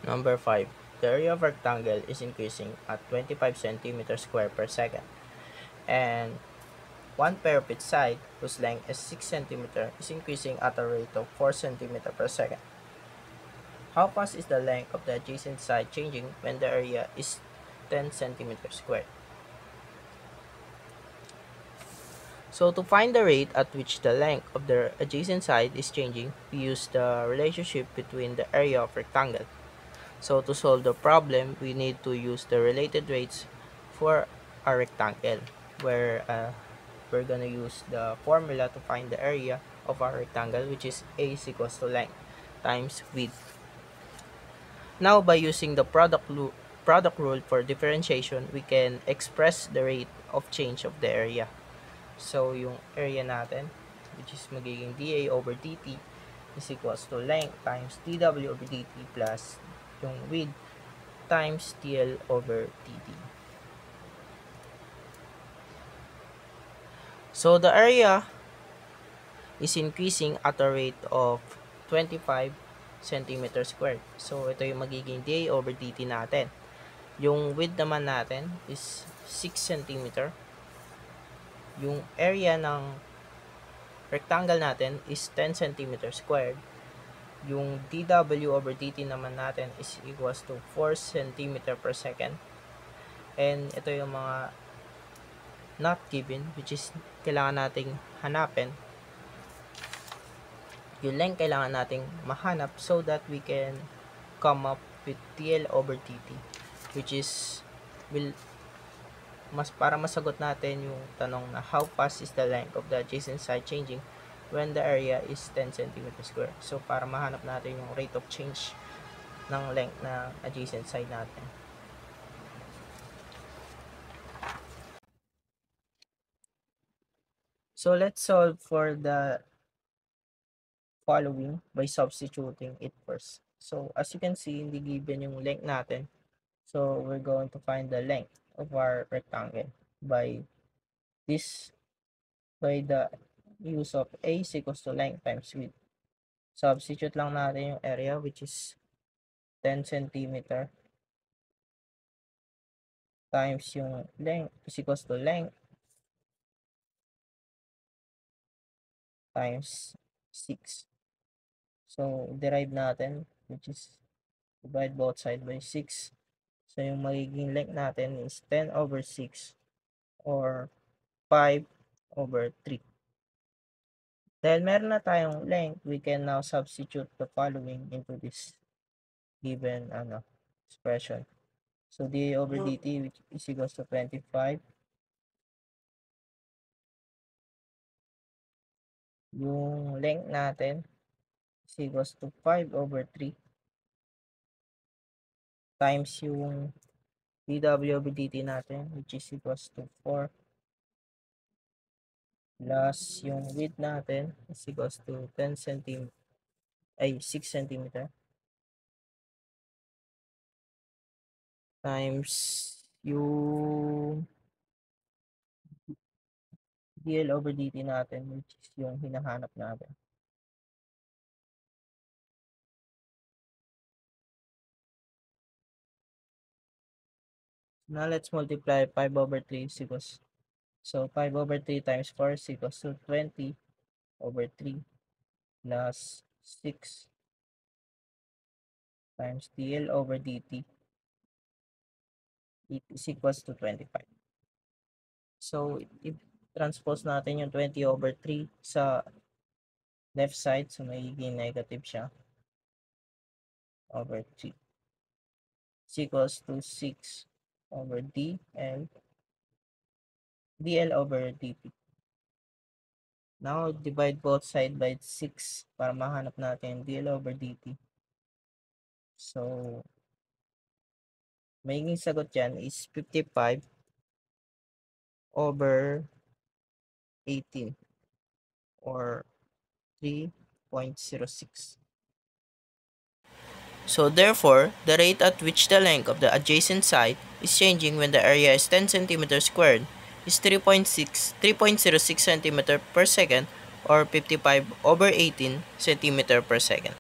Number 5. The area of rectangle is increasing at 25 cm square per second, and one pair of its side, whose length is 6 cm, is increasing at a rate of 4 cm per second. How fast is the length of the adjacent side changing when the area is 10 cm squared? So to find the rate at which the length of the adjacent side is changing, we use the relationship between the area of rectangle. So to solve the problem, we need to use the related rates for a rectangle, where we're gonna use the formula to find the area of our rectangle, which is A is equals to length times width. Now, by using the product rule for differentiation, we can express the rate of change of the area. So, yung area natin, which is magiging dA over dt, is equals to length times dw over dt plus yung width times dl over dt. So, the area is increasing at a rate of 25 centimeter squared. So, ito yung magiging dA over dt natin. Yung width naman natin is 6 centimeter. Yung area ng rectangle natin is 10 centimeter squared. Yung dw over dt naman natin is equals to 4 centimeter per second. And ito yung mga not given, which is kailangan nating hanapin. Yung length kailangan nating mahanap so that we can come up with dl over dt, which is para masagot natin yung tanong na how fast is the length of the adjacent side changing when the area is 10 cm square. So para mahanap natin yung rate of change ng length na adjacent side natin. So let's solve for the following by substituting it first. So as you can see, hindi given yung length natin. So we're going to find the length of our rectangle by the use of A is equals to length times width. Substitute lang natin yung area, which is 10 centimeter times yung length is equals to length times 6. So, derive natin, which is divide both sides by 6. So, yung magiging length natin is 10 over 6 or 5 over 3. Dahil meron na tayong length, we can now substitute the following into this given expression. So, dA over dt which is equals to 25. Yung length natin is equals to 5 over 3 times yung dw over dt natin, which is equals to 4 plus yung width natin is equals to 10 cm, 6 cm times yung dl over dt natin, which is yung hinahanap natin. Now, let's multiply 5 over 3 is equals, so 5 over 3 times 4 is equals to 20 over 3 plus 6 times dl over dt is equals to 25. So, if transpose natin yung 20 over 3 sa left side, so magiging negative siya over 3 is equals to 6 over d and dl over dt. Now, divide both sides by 6 para mahanap natin dl over dt. So, magiging sagot dyan is 55 over 18 or 3.06. So therefore, the rate at which the length of the adjacent side is changing when the area is 10 cm squared is 3.06 cm per second or 55 over 18 cm per second.